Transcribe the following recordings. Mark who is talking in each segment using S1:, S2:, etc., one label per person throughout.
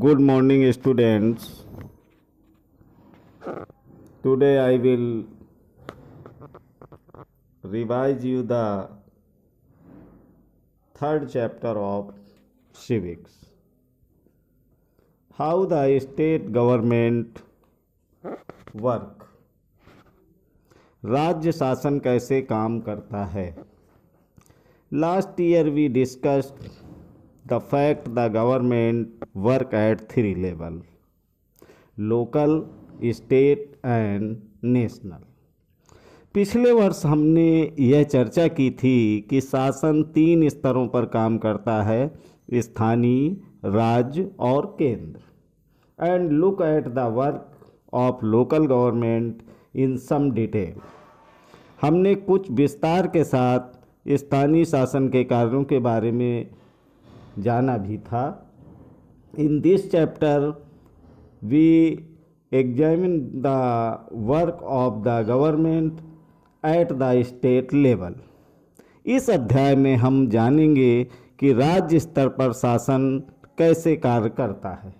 S1: Good morning, students. Today I will revise you the third chapter of civics. How the state government work. राज्य शासन कैसे काम करता है. Last year we discussed the fact the government work at three levels: local, state and national. पिछले वर्ष हमने यह चर्चा की थी कि शासन 3 स्तरों पर काम करता है: स्थानीय, राज्य और केंद्र. And look at the work of local government in some detail. हमने कुछ विस्तार के साथ स्थानीय शासन के कार्यों के बारे में जाना भी था. In this chapter we examine the work of the government at the state level. इस अध्याय में हम जानेंगे कि राज्य स्तर पर शासन कैसे कार्य करता है.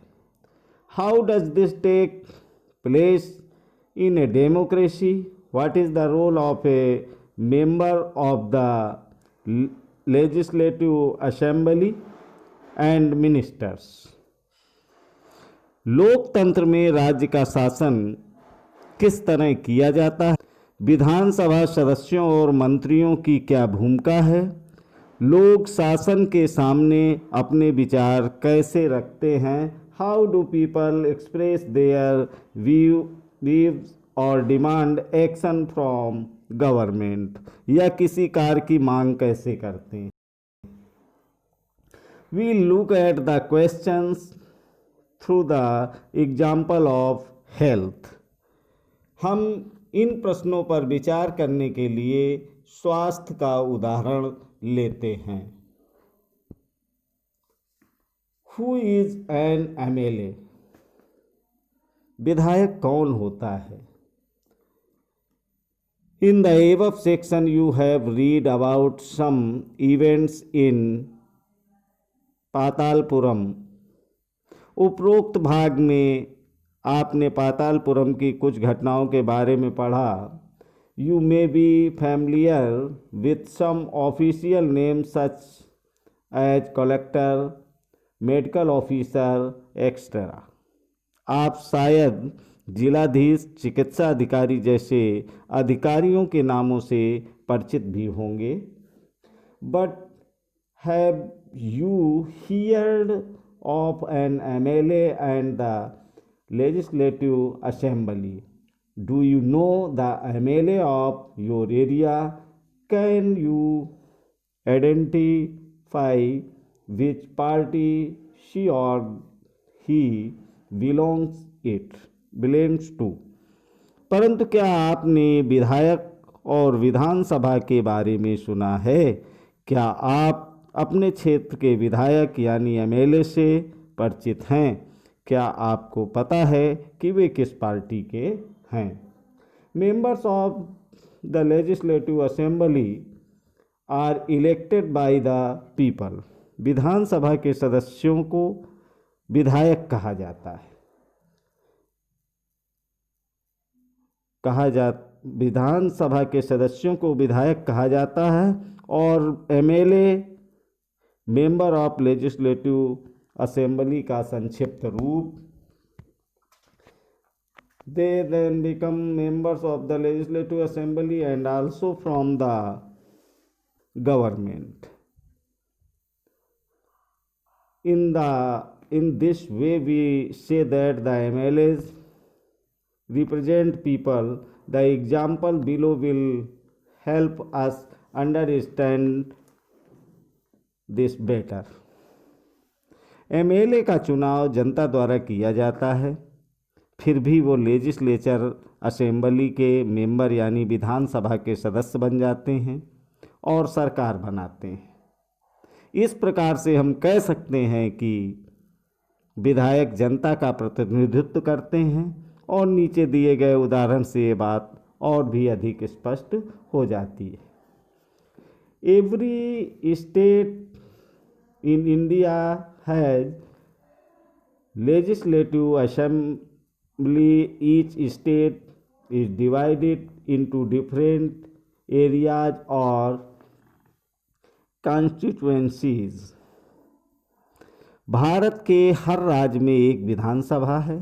S1: How does this take place in a democracy. What is the role of a member of the legislative assembly and ministers. लोकतंत्र में राज्य का शासन किस तरह किया जाता है. विधानसभा सदस्यों और मंत्रियों की क्या भूमिका है. लोग शासन के सामने अपने विचार कैसे रखते हैं. How do people express their views और डिमांड एक्शन फ्रॉम गवर्नमेंट. या किसी कार्य की मांग कैसे करते हैं. We look at the questions through the example of health. हम इन प्रश्नों पर विचार करने के लिए स्वास्थ्य का उदाहरण लेते हैं. Who is an MLA. विधायक कौन होता है. In the above section you have read about some events in पातालपुरम. उपरोक्त भाग में आपने पातालपुरम की कुछ घटनाओं के बारे में पढ़ा. You may be familiar with some official name such as collector, medical officer etcetera. आप शायद जिलाधीश, चिकित्सा अधिकारी जैसे अधिकारियों के नामों से परिचित भी होंगे. But have you heard of N MLA and the legislative assembly. Do you know the MLA of your area. Can you identify which party she और ही बिलोंग्स टू. परंतु क्या आपने विधायक और विधानसभा के बारे में सुना है. क्या आप अपने क्षेत्र के विधायक यानी एमएलए से परिचित हैं. क्या आपको पता है कि वे किस पार्टी के हैं. Members of the legislative assembly are elected by the people. विधानसभा के सदस्यों को विधायक कहा जाता है. विधानसभा के सदस्यों को विधायक कहा जाता है और MLA member of legislative assembly का संक्षिप्त रूप. They then become members of the legislative assembly and also from the government. In this way we say that the MLAs represent people. The example below will help us understand this better. MLA का चुनाव जनता द्वारा किया जाता है. फिर भी वो legislature assembly के मेंबर यानी विधानसभा के सदस्य बन जाते हैं और सरकार बनाते हैं. इस प्रकार से हम कह सकते हैं कि विधायक जनता का प्रतिनिधित्व करते हैं और नीचे दिए गए उदाहरण से ये बात और भी अधिक स्पष्ट हो जाती है. Every state in India has Legislative assembly, each state is divided into different areas or constituencies. Bharat के हर राज्य में एक विधानसभा है।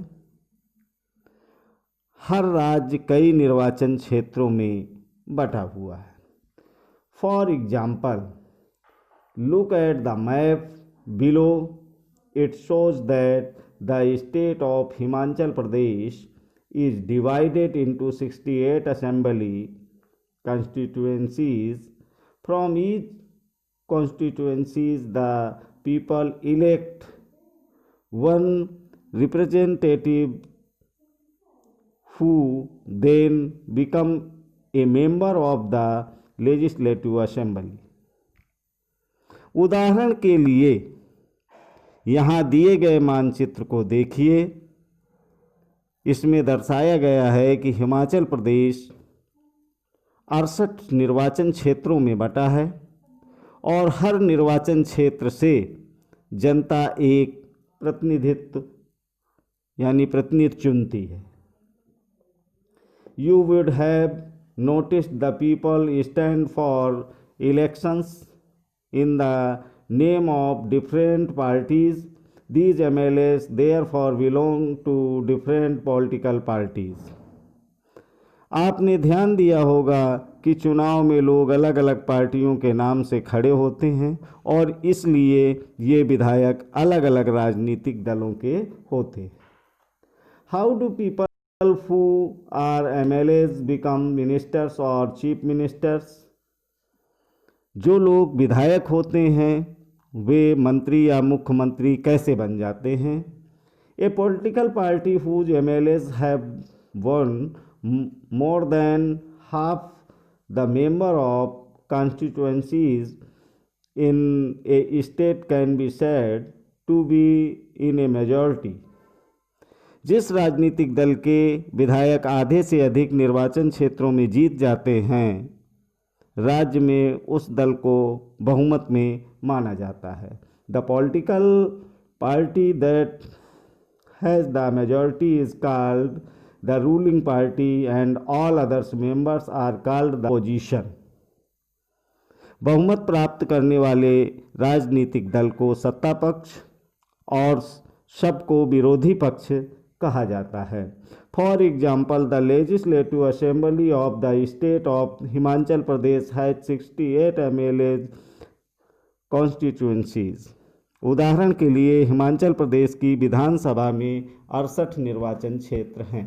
S1: हर राज्य कई निर्वाचन क्षेत्रों में बटा हुआ है। For example, look at the map below. It shows that the state of Himachal Pradesh is divided into 68 assembly constituencies. From each constituencies, the people elect one representative who then become a member of the legislative assembly. उदाहरण के लिए यहाँ दिए गए मानचित्र को देखिए। इसमें दर्शाया गया है कि हिमाचल प्रदेश 68 निर्वाचन क्षेत्रों में बटा है और हर निर्वाचन क्षेत्र से जनता एक प्रतिनिधित्व यानी प्रतिनिधि चुनती है। You would have noticed the people stand for elections in the name of different parties. These MLAs therefore belong to different political parties. आपने ध्यान दिया होगा कि चुनाव में लोग अलग अलग पार्टियों के नाम से खड़े होते हैं और इसलिए ये विधायक अलग अलग राजनीतिक दलों के होते हैं। How do people who are MLAs become ministers or chief ministers? जो लोग विधायक होते हैं वे मंत्री या मुख्यमंत्री कैसे बन जाते हैं? A political party whose MLAs have won more than half the member of constituencies in a state can be said to be in a majority. जिस राजनीतिक दल के विधायक आधे से अधिक निर्वाचन क्षेत्रों में जीत जाते हैं, राज्य में उस दल को बहुमत में माना जाता है। The political party that has the majority is called the ruling party and all others members are called the opposition. बहुमत प्राप्त करने वाले राजनीतिक दल को सत्ता पक्ष और सबको विरोधी पक्ष कहा जाता है। For example, the legislative assembly of the state of Himachal Pradesh has 68 MLA constituencies. उदाहरण के लिए हिमाचल प्रदेश की विधानसभा में 68 निर्वाचन क्षेत्र हैं।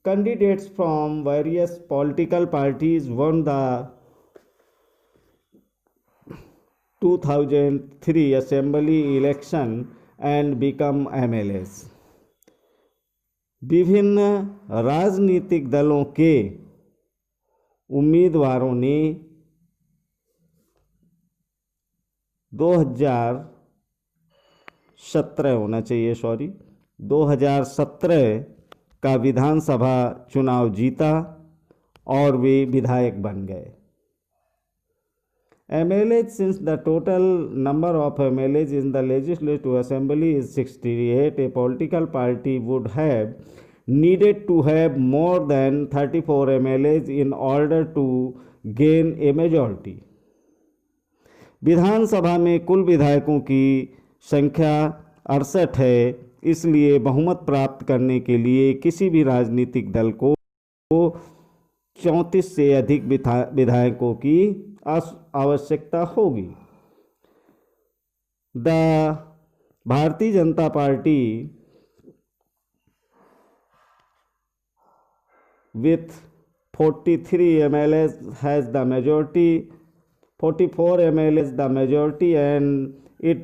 S1: Candidates from various political parties one the 2003 assembly election and become MLAs। विभिन्न राजनीतिक दलों के उम्मीदवारों ने 2017 का विधानसभा चुनाव जीता और वे विधायक बन गए। MLAs, since the total number of MLAs in the Legislative Assembly is 68, a political party would have needed to have more than 34 MLAs in order to gain a majority. विधानसभा में कुल विधायकों की संख्या 68 है, इसलिए बहुमत प्राप्त करने के लिए किसी भी राजनीतिक दल को 34 से अधिक विधायकों की आवश्यकता होगी। The Bharatiya Janata party with 43 MLAs has the majority, 44 MLAs the majority, and it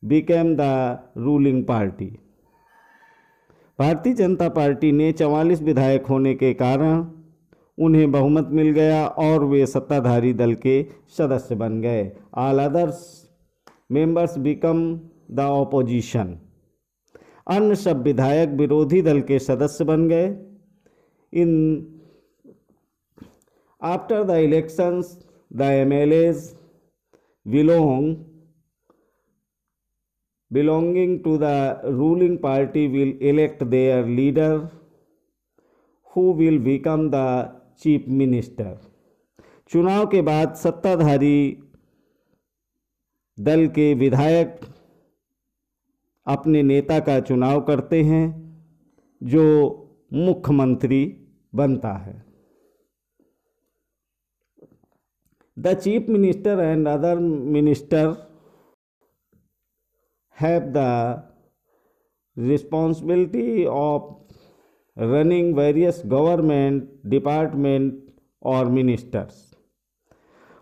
S1: became the ruling party. Bharatiya Janata party ने 44 विधायक होने के कारण उन्हें बहुमत मिल गया और वे सत्ताधारी दल के सदस्य बन गए। All others members become the opposition. अन्य सब विधायक विरोधी दल के सदस्य बन गए। In after the elections the MLAs belong belonging to the ruling party will elect their leader who will become the chief minister. चुनाव के बाद सत्ताधारी दल के विधायक अपने नेता का चुनाव करते हैं जो मुख्यमंत्री बनता है. The chief minister and other minister have the responsibility of running various government department or ministers.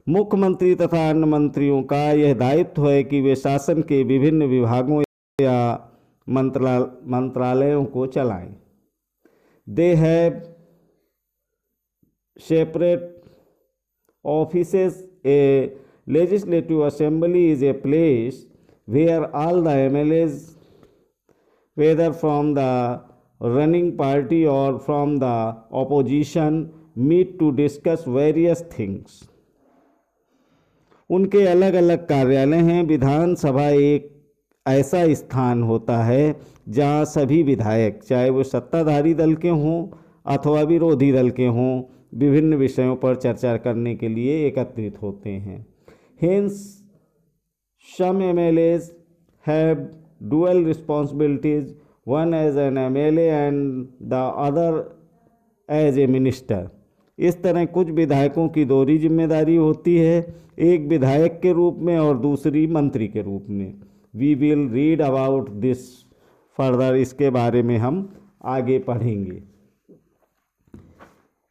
S1: मुख्यमंत्री तथा अन्य मंत्रियों का यह दायित्व है कि वे शासन के विभिन्न विभागों या मंत्रालयों को चलाएं. They have separate offices. A legislative assembly is a place where all the MLAs, whether from the running party or from the opposition, meet to discuss various things. उनके अलग अलग कार्यालय हैं. विधानसभा एक ऐसा स्थान होता है जहां सभी विधायक, चाहे वो सत्ताधारी दल के हों अथवा विरोधी दल के हों, विभिन्न विषयों पर चर्चा करने के लिए एकत्रित होते हैं. Hence, some MLAs have dual responsibilities, one as an MLA and the other as a minister. इस तरह कुछ विधायकों की दोहरी जिम्मेदारी होती है, एक विधायक के रूप में और दूसरी मंत्री के रूप में. We will read about this further. इसके बारे में हम आगे पढ़ेंगे.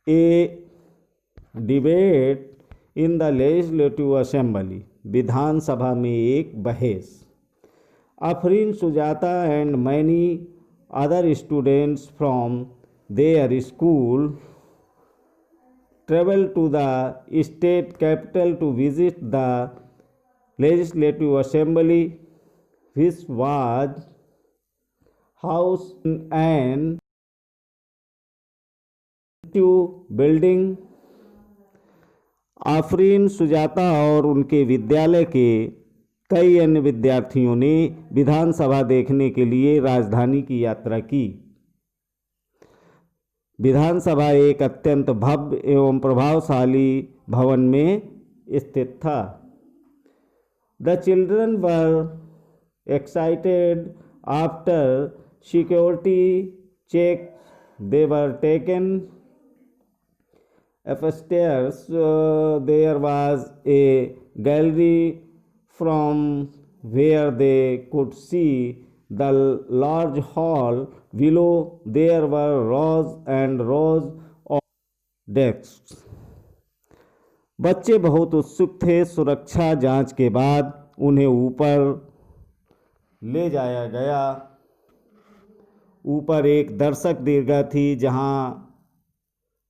S1: A debate in the legislative assembly. विधानसभा में एक बहस. Afrin Sujata and many other students from their school traveled to the state capital to visit the legislative assembly, which was housed in an building. Afreen Sujata और उनके विद्यालय के कई अन्य विद्यार्थियों ने विधानसभा देखने के लिए राजधानी की यात्रा की. विधानसभा एक अत्यंत भव्य एवं प्रभावशाली भवन में स्थित था. The children were excited after security check. They were taken upstairs. There was a gallery from where they could see the large hall. Below there were rows and rows of desks. बच्चे बहुत उत्सुक थे. सुरक्षा जांच के बाद उन्हें ऊपर ले जाया गया. ऊपर एक दर्शक दीर्घा थी जहां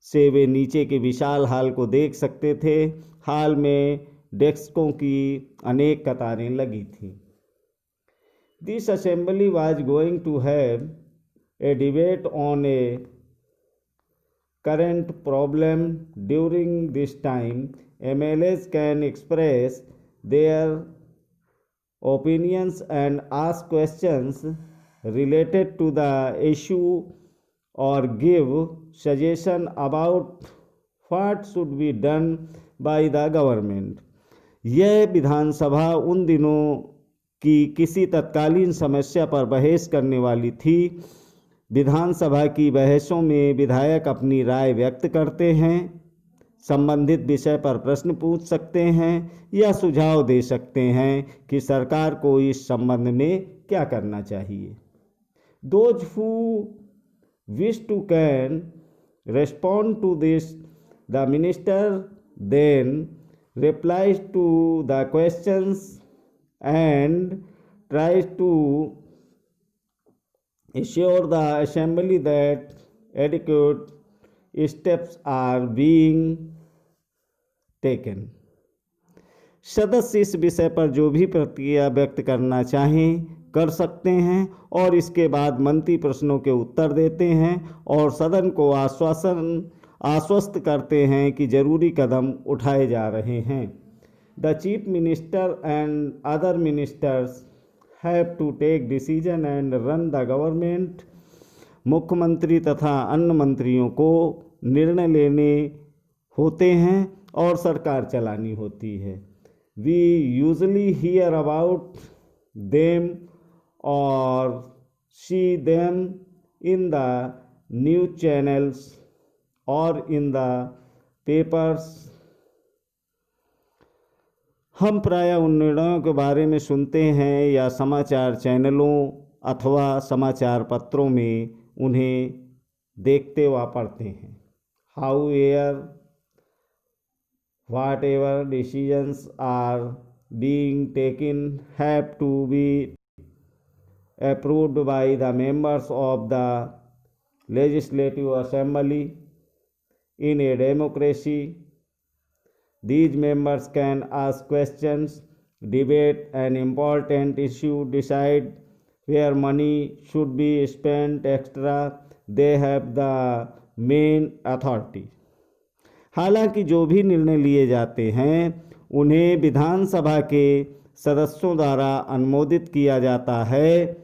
S1: से वे नीचे के विशाल हॉल को देख सकते थे. हॉल में डेस्कों की अनेक कतारें लगी थीं. This assembly was going to have a debate on a current problem. During this time MLAs can express their opinions and ask questions related to the issue or give suggestion about what should be done by the government. यह विधानसभा उन दिनों की किसी तत्कालीन समस्या पर बहस करने वाली थी. विधानसभा की बहसों में विधायक अपनी राय व्यक्त करते हैं, संबंधित विषय पर प्रश्न पूछ सकते हैं या सुझाव दे सकते हैं कि सरकार को इस संबंध में क्या करना चाहिए. Those who wish to can respond to this. The minister then replies to the questions and tries to assure the assembly that adequate steps are being taken. सदस्य इस विषय पर जो भी प्रतिक्रिया व्यक्त करना चाहें कर सकते हैं और इसके बाद मंत्री प्रश्नों के उत्तर देते हैं और सदन को आश्वस्त करते हैं कि जरूरी कदम उठाए जा रहे हैं. The chief minister and other ministers have to take decision and run the government. मुख्यमंत्री तथा अन्य मंत्रियों को निर्णय लेने होते हैं और सरकार चलानी होती है। We usually hear about them और see them in the news channels और इन द पेपर्स। हम प्रायः उन निर्णयों के बारे में सुनते हैं या समाचार चैनलों अथवा समाचार पत्रों में उन्हें देखते व पढ़ते हैं। However whatever decisions are being taken have to be approved by the members of the legislative assembly. In a democracy, these members can ask questions, debate an important issue, decide where money should be spent extra. They have the main authority. हालांकि जो भी निर्णय लिए जाते हैं उन्हें विधानसभा के सदस्यों द्वारा अनुमोदित किया जाता है।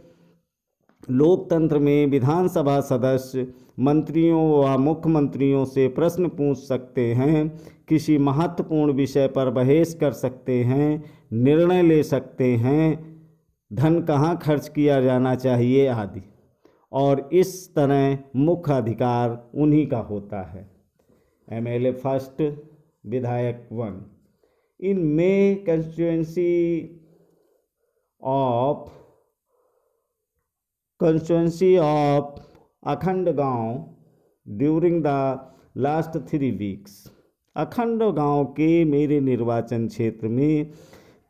S1: लोकतंत्र में विधानसभा सदस्य मंत्रियों व मुख्यमंत्रियों से प्रश्न पूछ सकते हैं, किसी महत्वपूर्ण विषय पर बहस कर सकते हैं, निर्णय ले सकते हैं, धन कहाँ खर्च किया जाना चाहिए आदि, और इस तरह मुख्य अधिकार उन्हीं का होता है। MLA फर्स्ट विधायक 1 इन मे कंस्टिट्यूएंसी ऑफ अखंड गांव ड्यूरिंग द लास्ट 3 वीक्स। अखंड गांव के मेरे निर्वाचन क्षेत्र में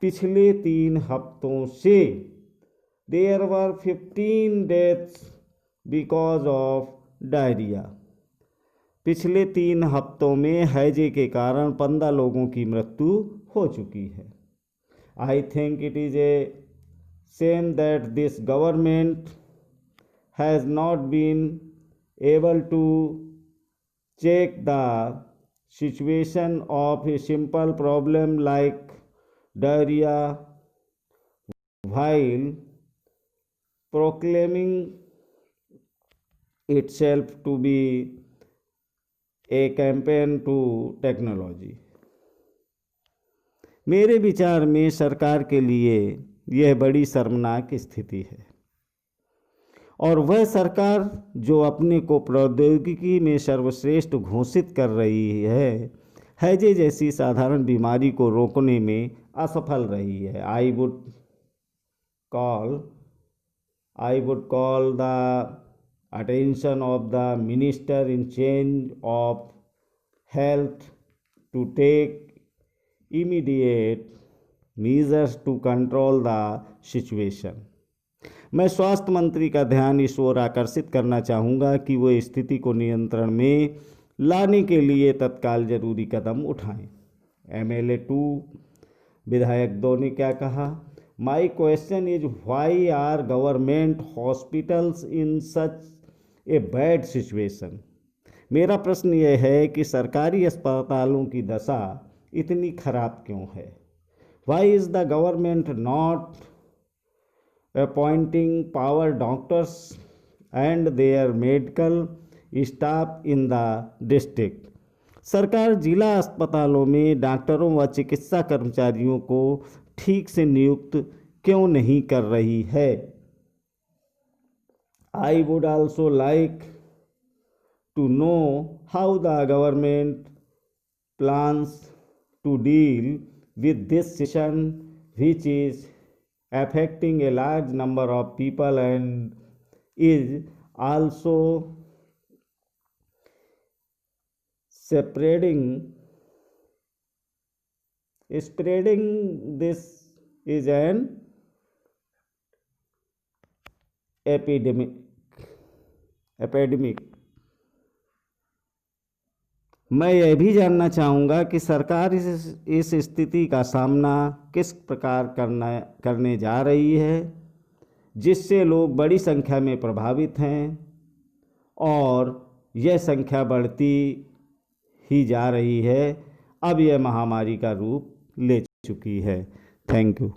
S1: पिछले 3 हफ्तों से there were 15 deaths because of diarrhoea. पिछले 3 हफ्तों में हैजे के कारण 15 लोगों की मृत्यु हो चुकी है। I think it is a shame that this government has not been able to check the situation of a simple problem like diarrhea while proclaiming itself to be a campaign to technology। मेरे विचार में सरकार के लिए यह बड़ी शर्मनाक स्थिति है, और वह सरकार जो अपने को प्रौद्योगिकी में सर्वश्रेष्ठ घोषित कर रही है, हैजे जैसी साधारण बीमारी को रोकने में असफल रही है। I would call the attention of the minister in charge of health to take immediate measures to control the situation। मैं स्वास्थ्य मंत्री का ध्यान इस ओर आकर्षित करना चाहूँगा कि वो स्थिति को नियंत्रण में लाने के लिए तत्काल जरूरी कदम उठाएं। MLA 2 विधायक 2 ने क्या कहा? My question is why are government hospitals in such a bad situation. मेरा प्रश्न यह है कि सरकारी अस्पतालों की दशा इतनी खराब क्यों है? Why is the government not appointing power doctors and their medical staff in the district. सरकार जिला अस्पतालों में डॉक्टरों व चिकित्सा कर्मचारियों को ठीक से नियुक्त क्यों नहीं कर रही है? I would also like to know how the government plans to deal with this situation, which is affecting a large number of people and is also spreading this is an epidemic। मैं यह भी जानना चाहूँगा कि सरकार इस स्थिति का सामना किस प्रकार करने जा रही है, जिससे लोग बड़ी संख्या में प्रभावित हैं और यह संख्या बढ़ती ही जा रही है। अब यह महामारी का रूप ले चुकी है। Thank you.